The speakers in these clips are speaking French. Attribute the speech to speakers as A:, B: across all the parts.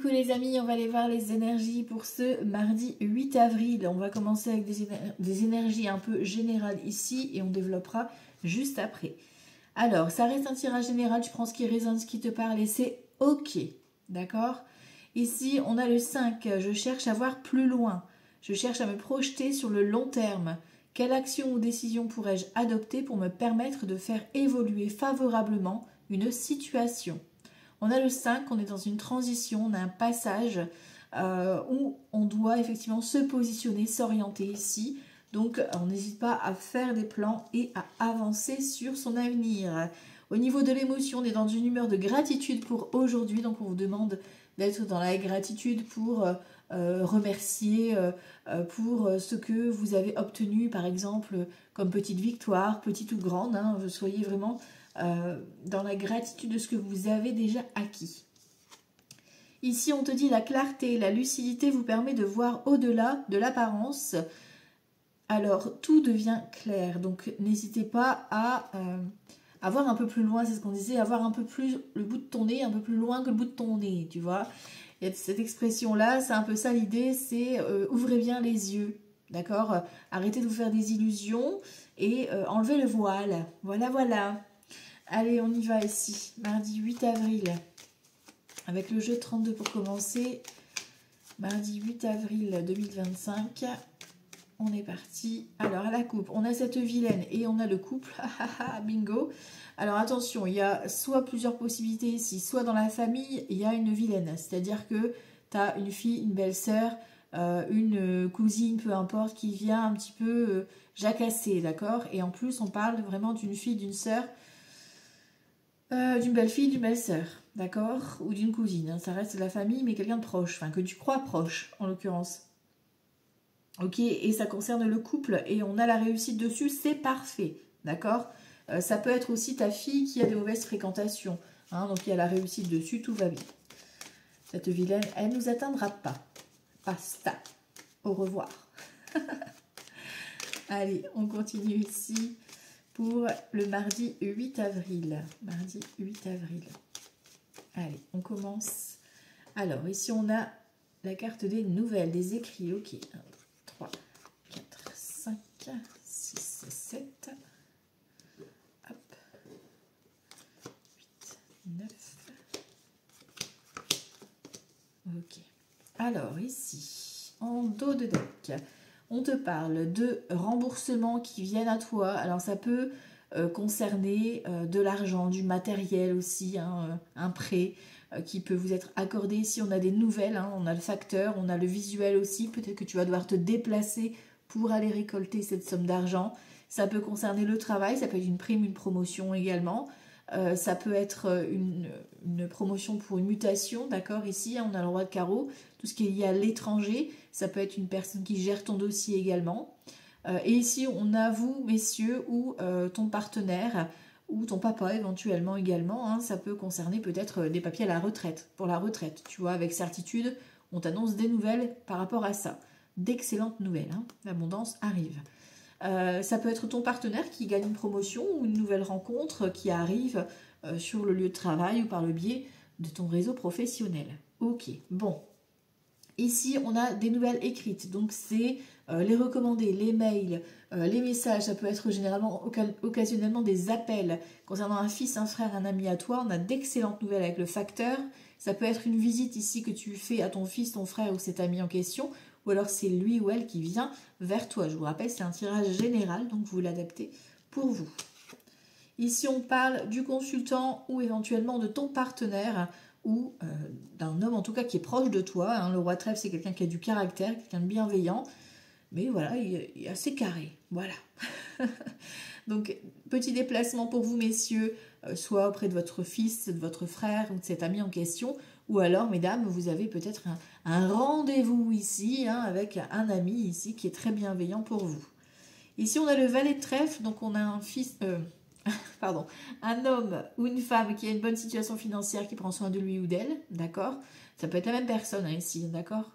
A: Coucou les amis, on va aller voir les énergies pour ce mardi 8 avril. On va commencer avec des énergies un peu générales ici et on développera juste après. Alors, ça reste un tirage général, tu prends ce qui résonne, ce qui te parle et c'est ok, d'accord? Ici, on a le 5, je cherche à voir plus loin, je cherche à me projeter sur le long terme. Quelle action ou décision pourrais-je adopter pour me permettre de faire évoluer favorablement une situation? On a le 5, on est dans une transition, on a un passage où on doit effectivement se positionner, s'orienter ici. Donc, on n'hésite pas à faire des plans et à avancer sur son avenir. Au niveau de l'émotion, on est dans une humeur de gratitude pour aujourd'hui. Donc, on vous demande d'être dans la gratitude pour remercier pour ce que vous avez obtenu, par exemple, comme petite victoire, petite ou grande. Hein, soyez vraiment dans la gratitude de ce que vous avez déjà acquis. Ici, on te dit la clarté, la lucidité vous permet de voir au-delà de l'apparence. Alors, tout devient clair. Donc, n'hésitez pas à voir un peu plus loin, c'est ce qu'on disait, avoir un peu plus le bout de ton nez, un peu plus loin que le bout de ton nez, tu vois. Il y a cette expression-là, c'est un peu ça l'idée, c'est ouvrez bien les yeux, d'accord? Arrêtez de vous faire des illusions et enlevez le voile. Voilà, voilà. Allez, on y va ici, mardi 8 avril, avec le jeu 32 pour commencer. Mardi 8 avril 2025, on est parti. Alors, à la coupe, on a cette vilaine et on a le couple, bingo. Alors, attention, il y a soit plusieurs possibilités ici, soit dans la famille, il y a une vilaine. C'est-à-dire que tu as une fille, une belle-sœur, une cousine, peu importe, qui vient un petit peu jacasser, d'accord? Et en plus, on parle vraiment d'une fille, d'une sœur, d'une belle-fille, d'une belle-sœur, d'accord? Ou d'une cousine, hein. Ça reste de la famille, mais quelqu'un de proche, enfin que tu crois proche, en l'occurrence. Ok, et ça concerne le couple, et on a la réussite dessus, c'est parfait, d'accord? Ça peut être aussi ta fille qui a des mauvaises fréquentations, hein, donc il y a la réussite dessus, tout va bien. Cette vilaine, elle ne nous atteindra pas. Basta. Au revoir. Allez, on continue ici pour le mardi 8 avril. Mardi 8 avril. Allez, on commence. Alors, ici, on a la carte des nouvelles, des écrits. Ok, 1, 2, 3, 4, 5, 6, 7. Hop. 8, 9. Ok. Alors, ici, en dos de deck, on te parle de remboursements qui viennent à toi. Alors, ça peut concerner de l'argent, du matériel aussi, hein, un prêt qui peut vous être accordé. Ici, on a des nouvelles, hein, on a le facteur, on a le visuel aussi. Peut-être que tu vas devoir te déplacer pour aller récolter cette somme d'argent. Ça peut concerner le travail, ça peut être une prime, une promotion également. Ça peut être une promotion pour une mutation, d'accord? Ici, on a le roi de carreau. Tout ce qui est lié à l'étranger, ça peut être une personne qui gère ton dossier également. Et ici, on a vous, messieurs, ou ton partenaire, ou ton papa éventuellement également. Hein, ça peut concerner peut-être des papiers à la retraite, pour la retraite. Tu vois, avec certitude, on t'annonce des nouvelles par rapport à ça. D'excellentes nouvelles, hein, l'abondance arrive. Ça peut être ton partenaire qui gagne une promotion ou une nouvelle rencontre qui arrive sur le lieu de travail ou par le biais de ton réseau professionnel. Ok, bon. Ici, on a des nouvelles écrites, donc c'est les recommandés, les mails, les messages, ça peut être généralement, occasionnellement des appels. Concernant un fils, un frère, un ami à toi, on a d'excellentes nouvelles avec le facteur. Ça peut être une visite ici que tu fais à ton fils, ton frère ou cet ami en question, ou alors c'est lui ou elle qui vient vers toi. Je vous rappelle, c'est un tirage général, donc vous l'adaptez pour vous. Ici, on parle du consultant ou éventuellement de ton partenaire ou d'un homme en tout cas qui est proche de toi. Hein. Le roi de trèfle, c'est quelqu'un qui a du caractère, quelqu'un de bienveillant, mais voilà, il est assez carré. Voilà. Donc, petit déplacement pour vous, messieurs, soit auprès de votre fils, de votre frère ou de cet ami en question, ou alors, mesdames, vous avez peut-être un rendez-vous ici, hein, avec un ami ici qui est très bienveillant pour vous. Ici, on a le valet de trèfle, donc on a un fils... pardon, un homme ou une femme qui a une bonne situation financière qui prend soin de lui ou d'elle, d'accord? Ça peut être la même personne hein, ici, d'accord?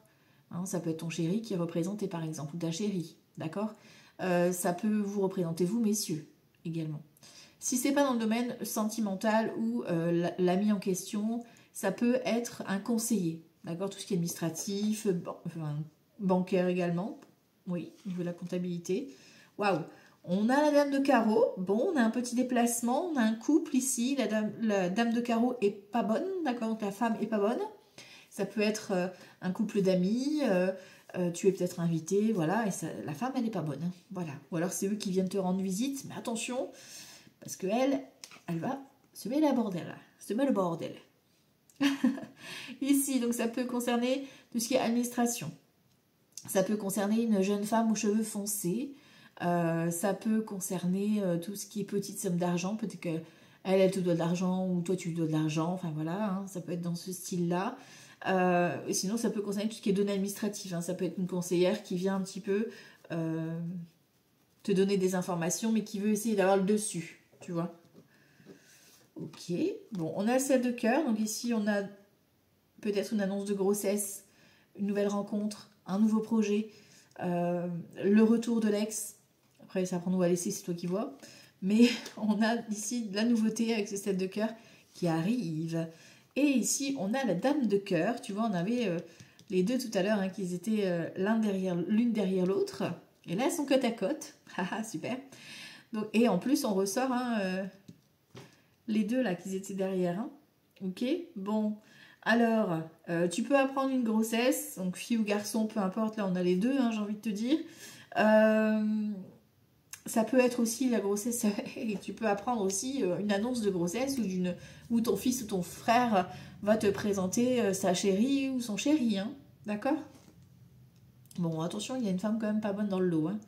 A: Hein, ça peut être ton chéri qui est représenté par exemple, ou ta chérie, d'accord? Ça peut vous représenter vous, messieurs, également. Si c'est pas dans le domaine sentimental ou l'ami en question, ça peut être un conseiller, D'accord, tout ce qui est administratif, enfin, bancaire également. Oui, au niveau de la comptabilité. Waouh! On a la dame de carreau. Bon, on a un petit déplacement. On a un couple ici. La dame de carreau est pas bonne. D'accord, donc la femme est pas bonne. Ça peut être un couple d'amis. Tu es peut-être invité. Voilà, et la femme, elle est pas bonne. Hein, voilà. Ou alors c'est eux qui viennent te rendre visite. Mais attention, parce que elle va se mettre le bordel. Ici, donc ça peut concerner tout ce qui est administration. Ça peut concerner une jeune femme aux cheveux foncés. Ça peut concerner tout ce qui est petite somme d'argent. Peut-être qu'elle, elle te doit de l'argent ou toi tu lui dois de l'argent. Enfin voilà, hein, ça peut être dans ce style-là. Sinon, ça peut concerner tout ce qui est données administratives. Hein. Ça peut être une conseillère qui vient un petit peu te donner des informations, mais qui veut essayer d'avoir le dessus. Tu vois? Ok. Bon, on a le 7 de cœur. Donc ici, on a peut-être une annonce de grossesse, une nouvelle rencontre, un nouveau projet, le retour de l'ex. Après, ça prend nous à laisser, c'est toi qui vois. Mais on a ici de la nouveauté avec ce 7 de cœur qui arrive. Et ici, on a la dame de cœur. Tu vois, on avait les deux tout à l'heure, hein, qui étaient l'une derrière l'autre. Et là, elles sont côte à côte. Haha, super. Donc, et en plus, on ressort les deux là qui étaient derrière. Hein. Ok, bon. Alors, tu peux apprendre une grossesse, donc fille ou garçon, peu importe, là on a les deux, hein, j'ai envie de te dire. Ça peut être aussi la grossesse, et tu peux apprendre aussi une annonce de grossesse où ton fils ou ton frère va te présenter sa chérie ou son chéri, hein, d'accord? Bon, attention, il y a une femme quand même pas bonne dans le lot. Hein.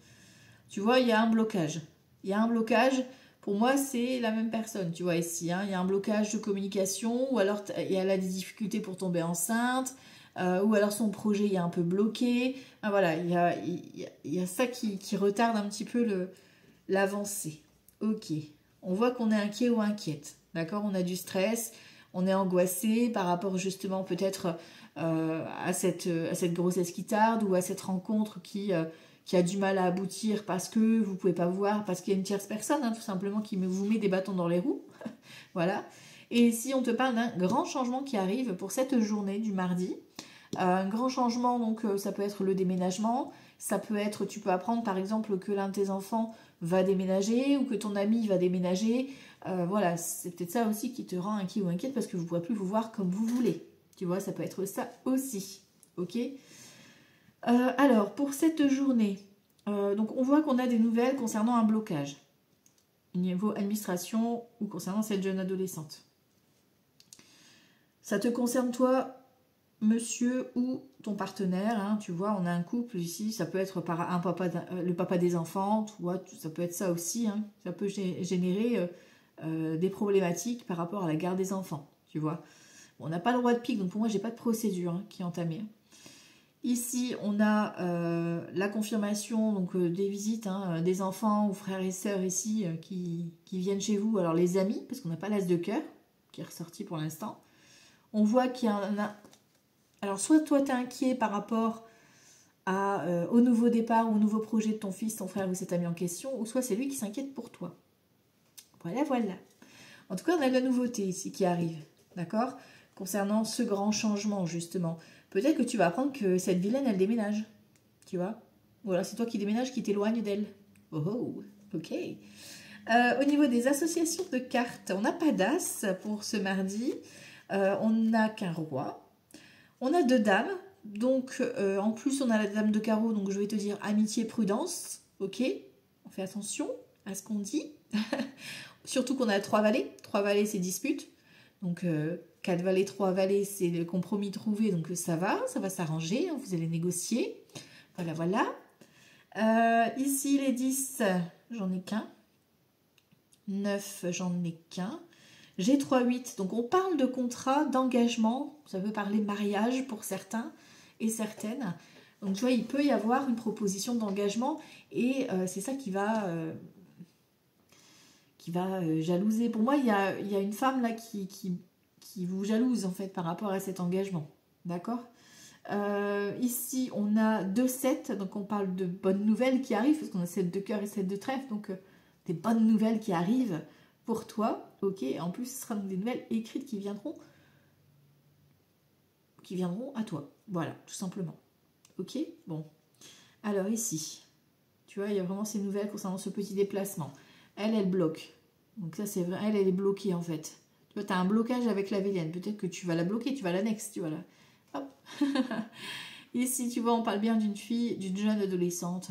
A: Tu vois, il y a un blocage. Il y a un blocage. Pour moi, c'est la même personne, tu vois, ici. Hein. Il y a un blocage de communication, ou alors elle a des difficultés pour tomber enceinte, ou alors son projet est un peu bloqué. Ah, voilà, il y a ça qui retarde un petit peu l'avancée. Ok. On voit qu'on est inquiet ou inquiète. D'accord? On a du stress, on est angoissé par rapport justement peut-être à cette grossesse qui tarde ou à cette rencontre qui a du mal à aboutir parce que vous ne pouvez pas voir, parce qu'il y a une tierce personne, hein, tout simplement, qui vous met des bâtons dans les roues. Voilà. Et si on te parle d'un grand changement qui arrive pour cette journée du mardi, un grand changement, donc ça peut être le déménagement, ça peut être, tu peux apprendre par exemple que l'un de tes enfants va déménager ou que ton ami va déménager. Voilà, c'est peut-être ça aussi qui te rend inquiet ou inquiète parce que vous ne pourrez plus vous voir comme vous voulez. Tu vois, ça peut être ça aussi. Ok ? Alors, pour cette journée, donc on voit qu'on a des nouvelles concernant un blocage au niveau administration ou concernant cette jeune adolescente. Ça te concerne toi, monsieur ou ton partenaire, hein, tu vois, on a un couple ici, ça peut être le papa des enfants, tu vois, ça peut être ça aussi, hein, ça peut générer des problématiques par rapport à la garde des enfants, tu vois. Bon, on n'a pas le droit de pique, donc pour moi, j'ai pas de procédure qui est entamée. Ici, on a la confirmation donc, des visites des enfants ou frères et sœurs ici qui viennent chez vous. Alors les amis, parce qu'on n'a pas l'as de cœur qui est ressorti pour l'instant. On voit qu'il y en a... Alors soit toi tu es inquiet par rapport au nouveau départ ou au nouveau projet de ton fils, ton frère ou cet ami en question, ou soit c'est lui qui s'inquiète pour toi. Voilà, voilà. En tout cas, on a de la nouveauté ici qui arrive, d'accord ? Concernant ce grand changement justement. Peut-être que tu vas apprendre que cette vilaine, elle déménage, tu vois. Ou alors c'est toi qui déménages, qui t'éloigne d'elle. Oh, oh, ok. Au niveau des associations de cartes, on n'a pas d'as pour ce mardi. On n'a qu'un roi. On a 2 dames. Donc, en plus, on a la dame de carreau. Donc, je vais te dire amitié, prudence. Ok. On fait attention à ce qu'on dit. Surtout qu'on a 3 valets. 3 valets, c'est dispute. Donc, 4 valets, 3 valets, c'est le compromis trouvé. Donc, ça va s'arranger. Vous allez négocier. Voilà, voilà. Ici, les 10, j'en ai qu'un. 9, j'en ai qu'un. J'ai 3, 8. Donc, on parle de contrat, d'engagement. Ça veut parler mariage pour certains et certaines. Donc, tu vois, il peut y avoir une proposition d'engagement et c'est ça qui va jalouser. Pour moi, il y a une femme là qui vous jalouse en fait par rapport à cet engagement. D'accord ? Ici, on a 2 7, donc on parle de bonnes nouvelles qui arrivent, parce qu'on a 7 de cœur et 7 de trèfle, donc des bonnes nouvelles qui arrivent pour toi, ok. En plus, ce sera donc des nouvelles écrites qui viendront qui viendront à toi. Voilà, tout simplement. Ok? Bon. Alors ici, tu vois, il y a vraiment ces nouvelles concernant ce petit déplacement. Elle bloque. Donc ça, c'est vrai, elle est bloquée en fait. Tu vois, tu as un blocage avec la Vélienne. Peut-être que tu vas la bloquer, tu vas l'annexer, tu vois là. Hop. Ici, tu vois, on parle bien d'une fille, d'une jeune adolescente,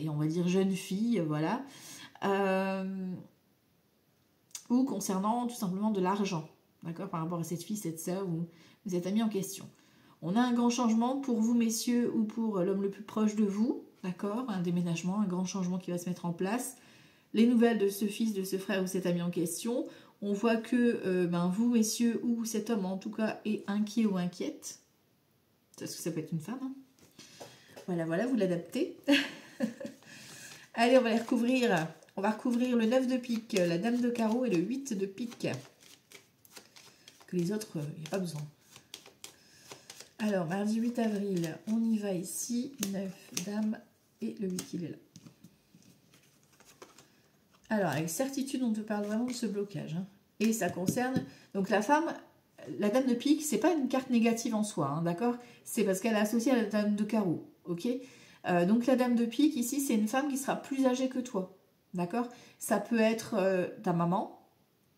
A: et on va dire jeune fille, voilà. Ou concernant tout simplement de l'argent, d'accord, par rapport à cette fille, cette sœur ou cet ami en question. On a un grand changement pour vous, messieurs, ou pour l'homme le plus proche de vous, d'accord, un déménagement, un grand changement qui va se mettre en place. Les nouvelles de ce fils, de ce frère ou cet ami en question, on voit que vous, messieurs, ou cet homme en tout cas, est inquiet ou inquiète. Parce que ça peut être une femme. Hein. Voilà, voilà, vous l'adaptez. Allez, on va les recouvrir. On va recouvrir le 9 de pique, la dame de carreau et le 8 de pique. Que les autres, il n'y a pas besoin. Alors, mardi 8 avril, on y va ici. 9 dame et le 8, il est là. Alors, avec certitude, on te parle vraiment de ce blocage. Hein. Et ça concerne... Donc, la femme, la dame de pique, c'est pas une carte négative en soi, hein, d'accord? C'est parce qu'elle est associée à la dame de carreau, ok? Donc, la dame de pique, ici, c'est une femme qui sera plus âgée que toi, d'accord? Ça peut être ta maman,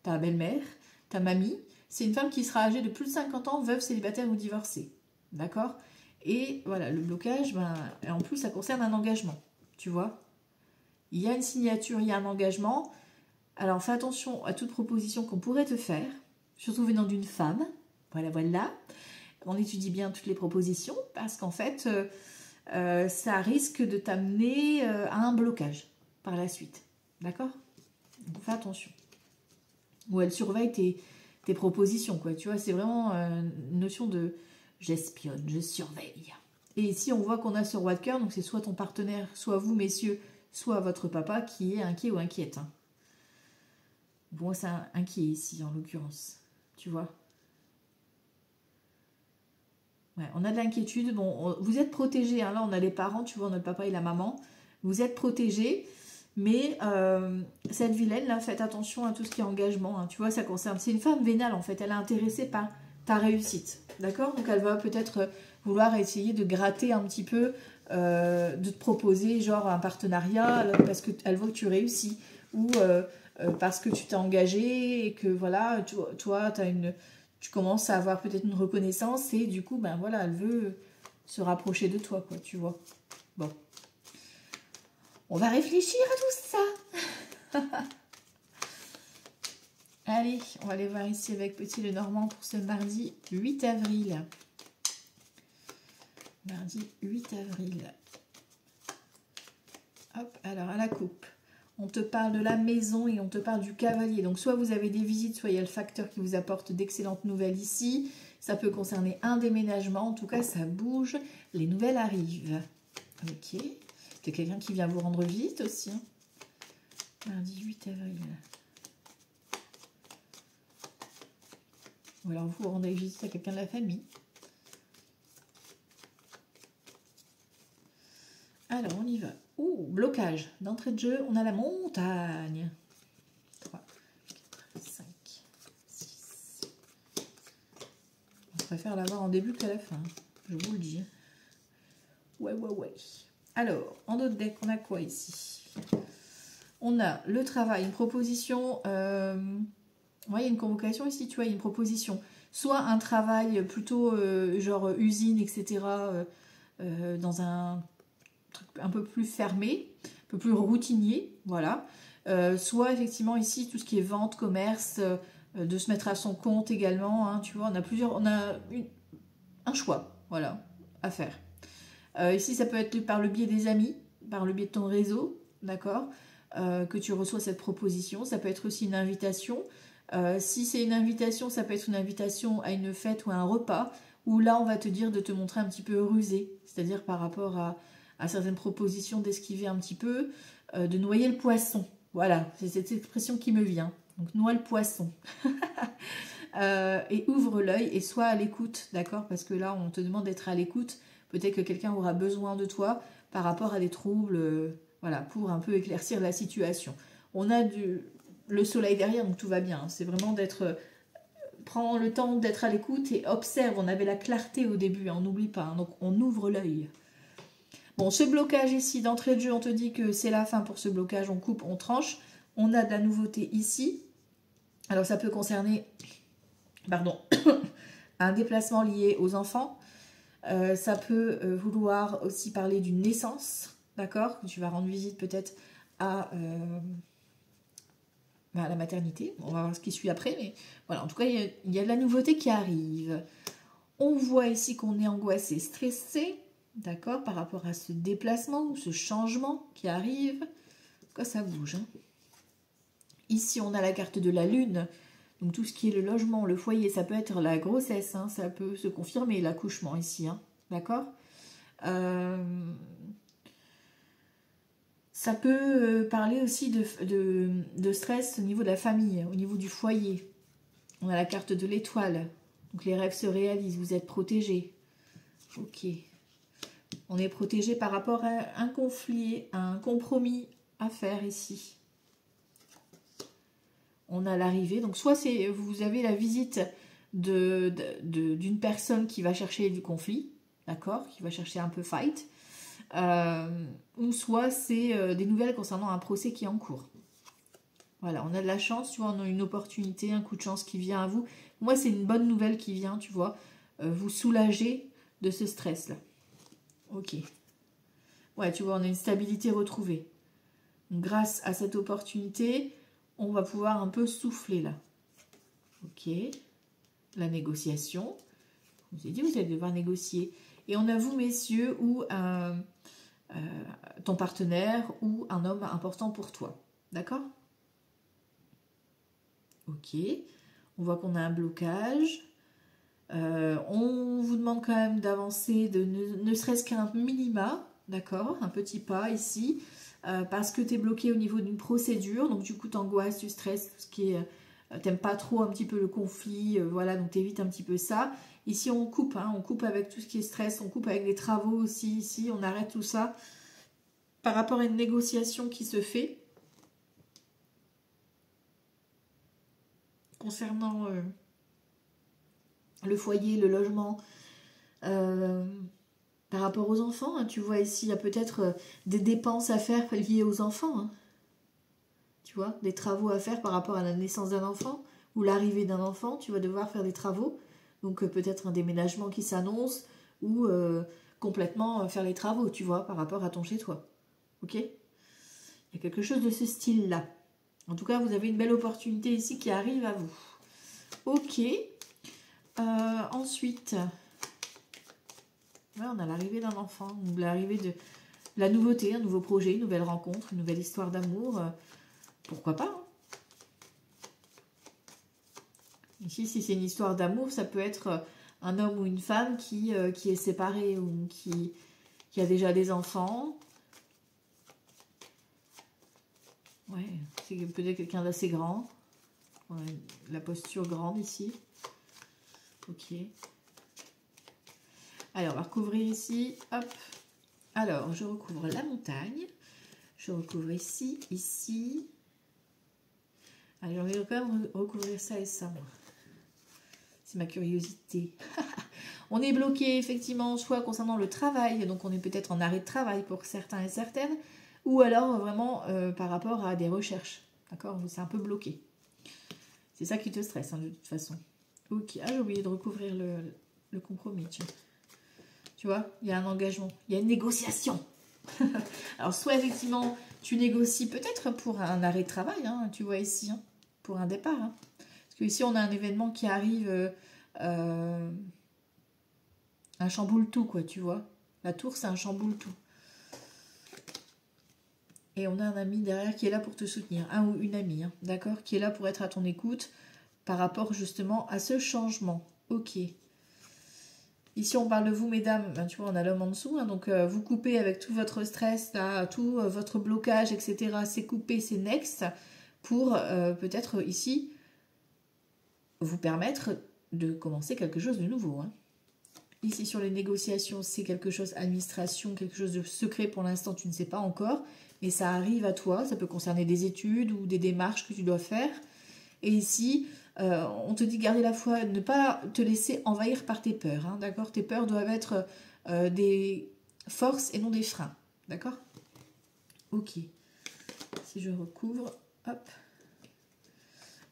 A: ta belle-mère, ta mamie. C'est une femme qui sera âgée de plus de 50 ans, veuve, célibataire ou divorcée, d'accord? Et voilà, le blocage, en plus, ça concerne un engagement, tu vois? Il y a une signature, il y a un engagement. Alors, fais attention à toute proposition qu'on pourrait te faire, surtout venant d'une femme. Voilà, voilà. On étudie bien toutes les propositions parce qu'en fait, ça risque de t'amener à un blocage par la suite. D'accord? Donc, fais attention. Ou elle surveille tes propositions, quoi. Tu vois, c'est vraiment une notion de j'espionne, je surveille. Et ici, on voit qu'on a ce roi de cœur, donc c'est soit ton partenaire, soit vous, messieurs, soit votre papa qui est inquiet ou inquiète. Hein. Bon, c'est inquiet ici, en l'occurrence. Tu vois? Ouais, on a de l'inquiétude. Bon, vous êtes protégés. Hein. Là, on a les parents, tu vois, on a le papa et la maman. Vous êtes protégés. Mais cette vilaine, là, faites attention à tout ce qui est engagement. Hein. Tu vois, ça concerne... C'est une femme vénale, en fait. Elle est intéressée par ta réussite. D'accord? Donc, elle va peut-être vouloir essayer de gratter un petit peu, de te proposer, genre, un partenariat, parce qu'elle voit que tu réussis. Ou parce que tu t'es engagé et que, voilà, toi, tu commences à avoir peut-être une reconnaissance et du coup, ben voilà, elle veut se rapprocher de toi, quoi, tu vois. Bon. On va réfléchir à tout ça. Allez, on va aller voir ici avec Petit Lenormand pour ce mardi 8 avril. Mardi 8 avril. Hop, alors à la coupe. On te parle de la maison et on te parle du cavalier. Donc, soit vous avez des visites, soit il y a le facteur qui vous apporte d'excellentes nouvelles ici. Ça peut concerner un déménagement. En tout cas, ça bouge. Les nouvelles arrivent. Ok. C'est quelqu'un qui vient vous rendre visite aussi. Hein. Mardi 8 avril. Ou alors vous rendez visite à quelqu'un de la famille. Alors, on y va. Ouh, blocage. D'entrée de jeu, on a la montagne. 3, 4, 5, 6. On préfère l'avoir en début qu'à la fin. Je vous le dis. Ouais. Alors, en d'autres decks, on a quoi ici? On a le travail, une proposition. Ouais, il y a une convocation ici, tu vois, il y a une proposition. Soit un travail plutôt genre usine, etc. Dans un truc un peu plus fermé, un peu plus routinier, voilà. Soit effectivement ici, tout ce qui est vente, commerce, de se mettre à son compte également, hein, tu vois, on a un choix, voilà, à faire. Ici, ça peut être par le biais des amis, par le biais de ton réseau, d'accord, que tu reçois cette proposition. Ça peut être aussi une invitation. Si c'est une invitation, ça peut être une invitation à une fête ou à un repas, où là, on va te dire de te montrer un petit peu rusé, c'est-à-dire par rapport à certaines propositions d'esquiver un petit peu, de noyer le poisson. Voilà, c'est cette expression qui me vient. Donc, noie le poisson. Et ouvre l'œil et sois à l'écoute, d'accord? Parce que là, on te demande d'être à l'écoute. Peut-être que quelqu'un aura besoin de toi par rapport à des troubles, voilà, pour un peu éclaircir la situation. On a le soleil derrière, donc tout va bien. C'est vraiment d'être prends le temps d'être à l'écoute et observe. On avait la clarté au début, hein, on n'oublie pas. Hein, donc on ouvre l'œil. Bon, ce blocage ici, d'entrée de jeu, on te dit que c'est la fin pour ce blocage. On coupe, on tranche. On a de la nouveauté ici. Alors ça peut concerner, pardon, un déplacement lié aux enfants. Ça peut vouloir aussi parler d'une naissance, d'accord? Tu vas rendre visite peut-être à la maternité. On va voir ce qui suit après, mais voilà, en tout cas, il y a de la nouveauté qui arrive. On voit ici qu'on est angoissé, stressé, d'accord, par rapport à ce déplacement ou ce changement qui arrive. Quoi, ça bouge. Hein. Ici, on a la carte de la lune. Donc tout ce qui est le logement, le foyer, ça peut être la grossesse, hein, ça peut se confirmer, l'accouchement ici, hein, d'accord. Ça peut parler aussi de stress au niveau de la famille, au niveau du foyer. On a la carte de l'étoile, donc les rêves se réalisent, vous êtes protégés. Ok. On est protégé par rapport à un conflit, à un compromis à faire ici. On a l'arrivée, donc soit vous avez la visite d'une personne qui va chercher du conflit, d'accord, qui va chercher un peu fight, ou soit c'est des nouvelles concernant un procès qui est en cours. Voilà, on a de la chance, tu vois, on a une opportunité, un coup de chance qui vient à vous. Moi, c'est une bonne nouvelle qui vient, tu vois, vous soulager de ce stress-là. Ok. Ouais, tu vois, on a une stabilité retrouvée. Donc, grâce à cette opportunité, on va pouvoir un peu souffler là. Ok. La négociation. Je vous ai dit, vous allez devoir négocier. Et on a vous, messieurs, ou ton partenaire ou un homme important pour toi. D'accord? Ok. On voit qu'on a un blocage. On vous demande quand même d'avancer de ne serait-ce qu'un minima. D'accord? Un petit pas ici. Parce que tu es bloqué au niveau d'une procédure. Donc du coup, tu angoisses, tu stresses, tout ce qui est... T'aimes pas trop un petit peu le conflit. Voilà, donc t'évites un petit peu ça. Ici, on coupe. Hein, on coupe avec tout ce qui est stress. On coupe avec les travaux aussi. Ici, on arrête tout ça. Par rapport à une négociation qui se fait. Concernant le foyer, le logement... par rapport aux enfants, hein, tu vois ici, il y a peut-être des dépenses à faire liées aux enfants. Hein. Tu vois, des travaux à faire par rapport à la naissance d'un enfant ou l'arrivée d'un enfant. Tu vas devoir faire des travaux. Donc peut-être un déménagement qui s'annonce ou complètement faire les travaux, tu vois, par rapport à ton chez-toi. Ok? Il y a quelque chose de ce style-là. En tout cas, vous avez une belle opportunité ici qui arrive à vous. Ok. Ensuite... Ouais, on a l'arrivée d'un enfant, l'arrivée de la nouveauté, un nouveau projet, une nouvelle rencontre, une nouvelle histoire d'amour. Pourquoi pas, hein. Ici, si c'est une histoire d'amour, ça peut être un homme ou une femme qui est séparé ou qui a déjà des enfants. Ouais, c'est peut-être quelqu'un d'assez grand. Ouais, la posture grande ici. Ok. Alors, on va recouvrir ici. Hop. Alors, je recouvre la montagne. Je recouvre ici, ici. Allez, j'ai envie de quand même recouvrir ça et ça, moi. C'est ma curiosité. On est bloqué, effectivement, soit concernant le travail. Donc, on est peut-être en arrêt de travail pour certains et certaines. Ou alors, vraiment, par rapport à des recherches. D'accord? C'est un peu bloqué. C'est ça qui te stresse, hein, de toute façon. Ok. Ah, j'ai oublié de recouvrir le compromis, tiens. Tu vois, il y a un engagement, il y a une négociation. Alors, soit effectivement, tu négocies peut-être pour un arrêt de travail, hein, tu vois ici, hein, pour un départ. Hein. Parce que ici, on a un événement qui arrive, un chamboule-tout, quoi, tu vois. La tour, c'est un chamboule-tout. Et on a un ami derrière qui est là pour te soutenir, un ou une amie, hein, d'accord, qui est là pour être à ton écoute par rapport justement à ce changement. Ok. Ici, on parle de vous, mesdames. Ben, tu vois, on a l'homme en dessous. Hein, donc, vous coupez avec tout votre stress, là, tout votre blocage, etc. C'est coupé, c'est next. Pour peut-être ici vous permettre de commencer quelque chose de nouveau. Hein. Ici, sur les négociations, c'est quelque chose, administration, quelque chose de secret pour l'instant, tu ne sais pas encore. Mais ça arrive à toi. Ça peut concerner des études ou des démarches que tu dois faire. Et ici, On te dit garder la foi, ne pas te laisser envahir par tes peurs, hein, d'accord? Tes peurs doivent être des forces et non des freins, d'accord? Ok. Si je recouvre, hop.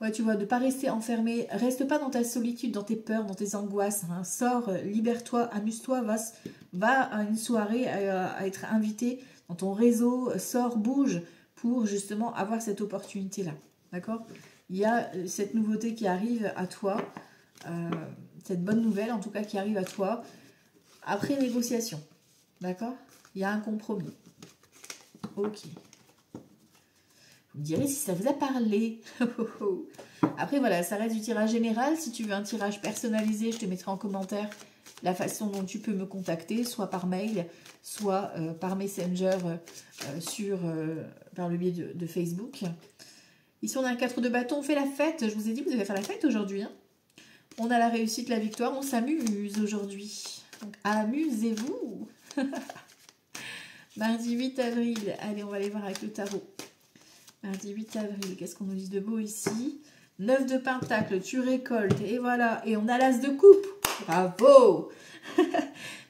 A: Ouais, tu vois, de ne pas rester enfermé. Reste pas dans ta solitude, dans tes peurs, dans tes angoisses. Hein. Sors, libère-toi, amuse-toi, va à une soirée, à être invité dans ton réseau. Sors, bouge pour justement avoir cette opportunité-là. D'accord? Il y a cette nouveauté qui arrive à toi, cette bonne nouvelle en tout cas qui arrive à toi après négociation. D'accord? Il y a un compromis. Ok. Vous me direz si ça vous a parlé. Après, voilà, ça reste du tirage général. Si tu veux un tirage personnalisé, je te mettrai en commentaire la façon dont tu peux me contacter, soit par mail, soit par Messenger, par le biais de Facebook. Ici, on a un 4 de bâton, on fait la fête. Je vous ai dit, vous allez faire la fête aujourd'hui. Hein. On a la réussite, la victoire, on s'amuse aujourd'hui. Donc, amusez-vous. Mardi 8 avril. Allez, on va aller voir avec le tarot. Mardi 8 avril, qu'est-ce qu'on nous dit de beau ici? 9 de pentacle, tu récoltes, et voilà. Et on a l'as de coupe. Bravo.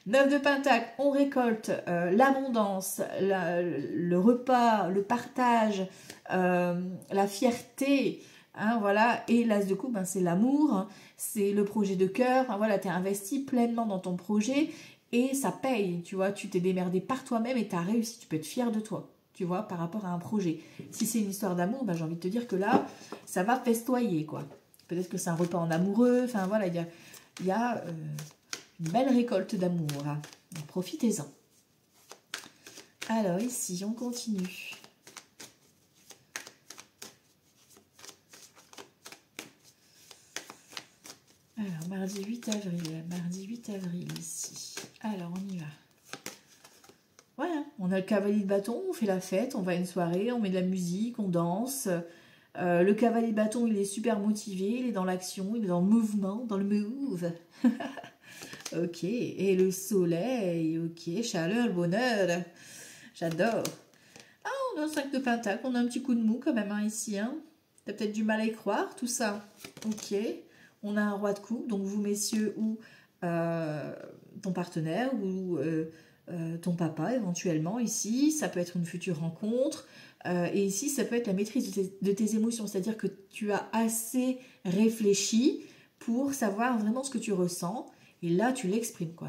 A: 9 de pentacle, on récolte l'abondance, le repas, le partage, la fierté. Hein, voilà. Et l'as de coupe, ben, c'est l'amour, hein, c'est le projet de cœur. Hein, voilà, tu es investi pleinement dans ton projet et ça paye. Tu vois, tu t'es démerdé par toi-même et tu as réussi. Tu peux être fier de toi. Tu vois, par rapport à un projet. Si c'est une histoire d'amour, ben, j'ai envie de te dire que là, ça va festoyer, quoi. Peut-être que c'est un repas en amoureux. Enfin, voilà, il y a une belle récolte d'amour. Hein. Profitez-en. Alors, ici, on continue. Alors, mardi 8 avril. Mardi 8 avril, ici. Alors, on y va. Voilà, on a le cavalier de bâton, on fait la fête, on va à une soirée, on met de la musique, on danse. Le cavalier de bâton, il est super motivé, il est dans l'action, il est dans le mouvement, dans le move. Ok, et le soleil, ok, chaleur, bonheur, j'adore. Ah, on a un 5 de pentacle, on a un petit coup de mou quand même hein, ici. Hein. T'as peut-être du mal à y croire, tout ça. Ok, on a un roi de coupe, donc vous messieurs ou ton partenaire ou... ton papa éventuellement ici, ça peut être une future rencontre et ici ça peut être la maîtrise de tes émotions, c'est-à-dire que tu as assez réfléchi pour savoir vraiment ce que tu ressens et là tu l'exprimes quoi,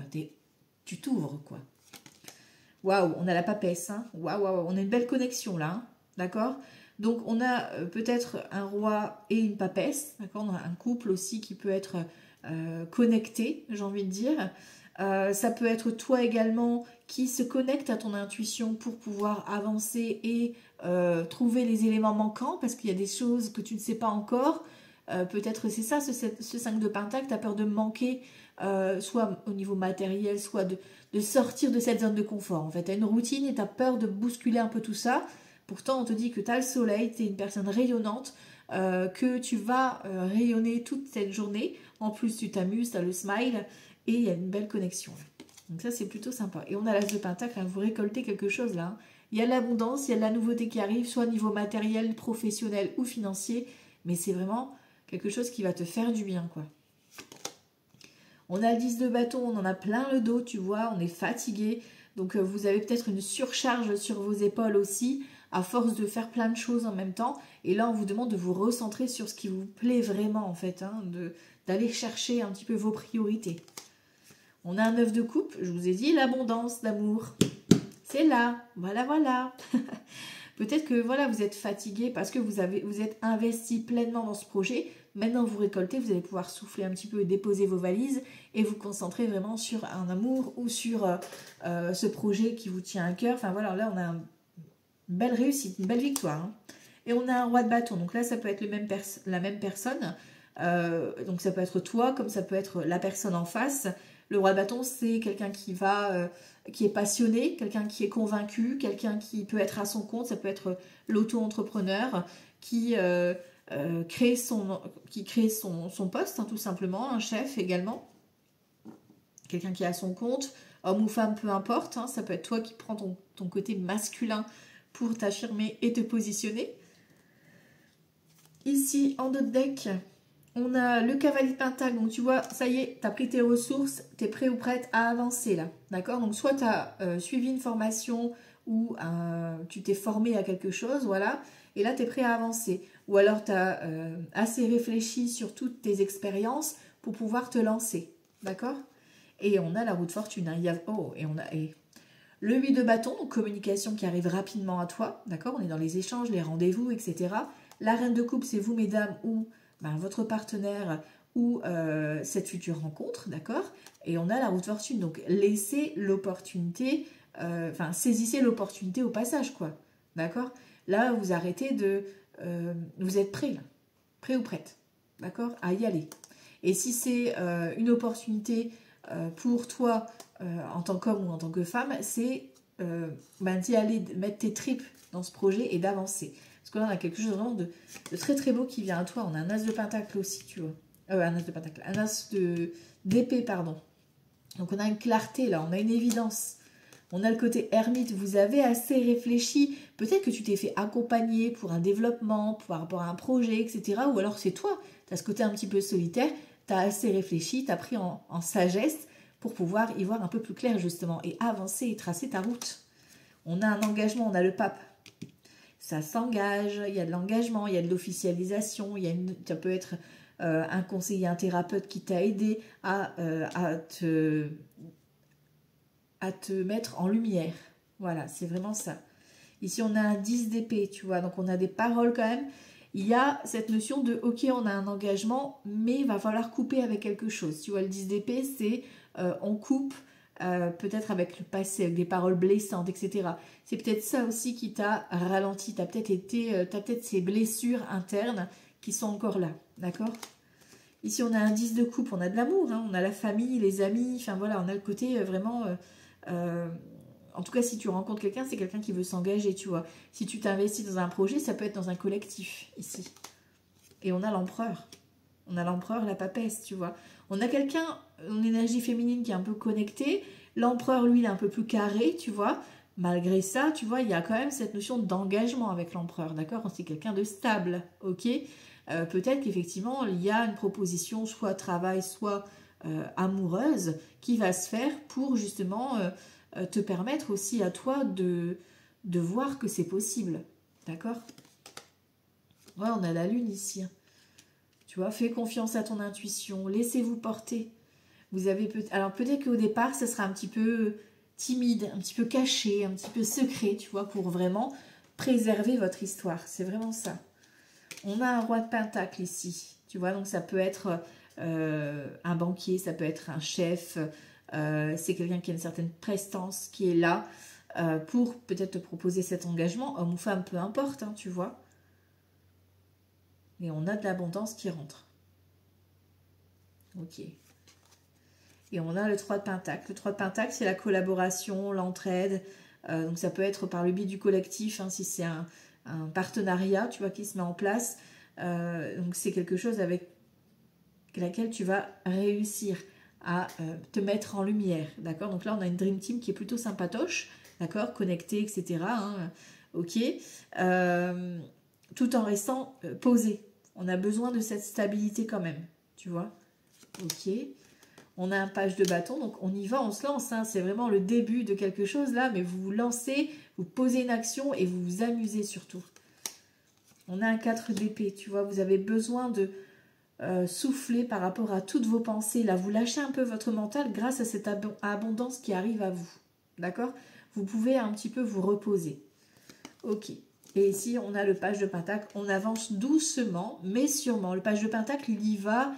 A: tu t'ouvres quoi. Waouh, on a la papesse, hein. Waouh, on a une belle connexion là, hein. D'accord. Donc on a peut-être un roi et une papesse, d'accord, on a un couple aussi qui peut être connecté, j'ai envie de dire. Ça peut être toi également qui se connecte à ton intuition pour pouvoir avancer et trouver les éléments manquants parce qu'il y a des choses que tu ne sais pas encore. Peut-être c'est ça, ce 5 de pentacle, tu as peur de manquer, soit au niveau matériel, soit de sortir de cette zone de confort. En fait, tu as une routine et tu as peur de bousculer un peu tout ça. Pourtant, on te dit que tu as le soleil, tu es une personne rayonnante, que tu vas rayonner toute cette journée. En plus, tu t'amuses, tu as le smile. Et il y a une belle connexion. Là. Donc ça, c'est plutôt sympa. Et on a l'as de pentacle, hein, vous récoltez quelque chose là. Hein. Il y a l'abondance, il y a de la nouveauté qui arrive, soit au niveau matériel, professionnel ou financier. Mais c'est vraiment quelque chose qui va te faire du bien, quoi. On a le 10 de bâton, on en a plein le dos, tu vois, on est fatigué. Donc vous avez peut-être une surcharge sur vos épaules aussi, à force de faire plein de choses en même temps. Et là, on vous demande de vous recentrer sur ce qui vous plaît vraiment, en fait, hein, d'aller chercher un petit peu vos priorités. On a un 9 de coupe, je vous ai dit, l'abondance, l'amour. C'est là, voilà. Peut-être que voilà, vous êtes fatigué parce que vous êtes investi pleinement dans ce projet. Maintenant, vous récoltez, vous allez pouvoir souffler un petit peu et déposer vos valises et vous concentrer vraiment sur un amour ou sur ce projet qui vous tient à cœur. Enfin voilà, là, on a une belle réussite, une belle victoire. Hein. Et on a un roi de bâton. Donc là, ça peut être la même personne. Donc ça peut être toi, comme ça peut être la personne en face. Le roi de bâton, c'est quelqu'un qui est passionné, quelqu'un qui est convaincu, quelqu'un qui peut être à son compte, ça peut être l'auto-entrepreneur qui crée son poste, hein, tout simplement, un chef également, quelqu'un qui est à son compte, homme ou femme, peu importe, hein, ça peut être toi qui prends ton côté masculin pour t'affirmer et te positionner. Ici, en dos de deck, On a le cavalier de pentacle, donc tu vois, ça y est, tu as pris tes ressources, tu es prêt ou prête à avancer là, d'accord? Donc soit tu as suivi une formation ou tu t'es formé à quelque chose, voilà, et là tu es prêt à avancer. Ou alors tu as assez réfléchi sur toutes tes expériences pour pouvoir te lancer, d'accord? Et on a la roue de fortune, hein. Et on a le 8 de bâton, donc communication qui arrive rapidement à toi, d'accord? On est dans les échanges, les rendez-vous, etc. La reine de coupe, c'est vous, mesdames, ou votre partenaire, ou cette future rencontre, d'accord? Et on a la roue de fortune, donc laissez l'opportunité, saisissez l'opportunité au passage, quoi, d'accord? Là, vous arrêtez de... vous êtes prêt, là, prêt ou prête, d'accord? À y aller. Et si c'est une opportunité pour toi, en tant qu'homme ou en tant que femme, c'est d'y aller, de mettre tes tripes dans ce projet et d'avancer. Parce que là, on a quelque chose vraiment de très très beau qui vient à toi. On a un as de pentacle aussi, tu vois. Un as de pentacle. Un as d'épée, pardon. Donc on a une clarté là, on a une évidence. On a le côté ermite, vous avez assez réfléchi. Peut-être que tu t'es fait accompagner pour un développement, par rapport à un projet, etc. Ou alors c'est toi, tu as ce côté un petit peu solitaire, tu as assez réfléchi, tu as pris en sagesse pour pouvoir y voir un peu plus clair justement et avancer et tracer ta route. On a un engagement, on a le pape. Ça s'engage, il y a de l'engagement, il y a de l'officialisation, ça peut être un conseiller, un thérapeute qui t'a aidé à te mettre en lumière. Voilà, c'est vraiment ça. Ici, on a un 10 d'épée, tu vois, donc on a des paroles quand même. Il y a cette notion de, ok, on a un engagement, mais il va falloir couper avec quelque chose. Tu vois, le 10 d'épée, c'est on coupe, peut-être avec le passé, avec des paroles blessantes, etc. C'est peut-être ça aussi qui t'a ralenti. T'as peut-être ces blessures internes qui sont encore là, d'accord? Ici, on a un 10 de coupe, on a de l'amour, hein, on a la famille, les amis, enfin voilà, on a le côté vraiment... en tout cas, si tu rencontres quelqu'un, c'est quelqu'un qui veut s'engager, tu vois. Si tu t'investis dans un projet, ça peut être dans un collectif, ici. Et on a l'empereur. On a l'empereur, la papesse, tu vois. On a quelqu'un, une énergie féminine qui est un peu connectée. L'empereur, lui, il est un peu plus carré, tu vois. Malgré ça, tu vois, il y a quand même cette notion d'engagement avec l'empereur, d'accord? C'est quelqu'un de stable, ok? Peut-être qu'effectivement, il y a une proposition, soit travail, soit amoureuse, qui va se faire pour justement te permettre aussi à toi de voir que c'est possible, d'accord? Ouais, on a la lune ici. Tu vois, fais confiance à ton intuition, laissez-vous porter. Alors peut-être qu'au départ, ça sera un petit peu timide, un petit peu caché, un petit peu secret, tu vois, pour vraiment préserver votre histoire. C'est vraiment ça. On a un roi de pentacle ici, tu vois, donc ça peut être un banquier, ça peut être un chef, c'est quelqu'un qui a une certaine prestance, qui est là pour peut-être te proposer cet engagement, homme ou femme, peu importe, hein, tu vois. Et on a de l'abondance qui rentre. Ok. Et on a le 3 de pentacle. Le 3 de pentacle, c'est la collaboration, l'entraide. Donc ça peut être par le biais du collectif, hein, si c'est un partenariat, tu vois, qui se met en place. Donc c'est quelque chose avec laquelle tu vas réussir à te mettre en lumière, d'accord? Donc là, on a une Dream Team qui est plutôt sympatoche, d'accord? Connectée, etc. Hein, ok. Tout en restant posé. On a besoin de cette stabilité quand même, tu vois? Ok. On a un page de bâton, donc on y va, on se lance. Hein, c'est vraiment le début de quelque chose là, mais vous vous lancez, vous posez une action et vous vous amusez surtout. On a un 4 d'épée, tu vois, vous avez besoin de souffler par rapport à toutes vos pensées. Là, vous lâchez un peu votre mental grâce à cette abondance qui arrive à vous. D'accord? Vous pouvez un petit peu vous reposer. Ok. Et ici, on a le page de pentacle. On avance doucement, mais sûrement. Le page de pentacle, il y va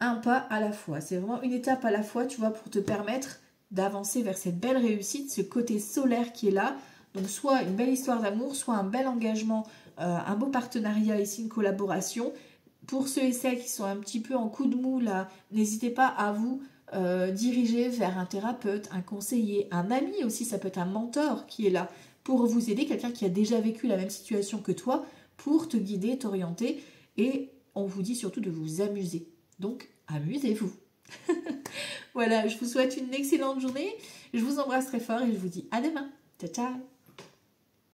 A: un pas à la fois. C'est vraiment une étape à la fois, tu vois, pour te permettre d'avancer vers cette belle réussite, ce côté solaire qui est là. Donc, soit une belle histoire d'amour, soit un bel engagement, un beau partenariat ici, une collaboration. Pour ceux et celles qui sont un petit peu en coup de mou, là, n'hésitez pas à vous diriger vers un thérapeute, un conseiller, un ami aussi, ça peut être un mentor qui est là pour vous aider, quelqu'un qui a déjà vécu la même situation que toi, pour te guider, t'orienter. Et on vous dit surtout de vous amuser. Donc, amusez-vous. Voilà, je vous souhaite une excellente journée. Je vous embrasse très fort et je vous dis à demain. Ciao, ciao.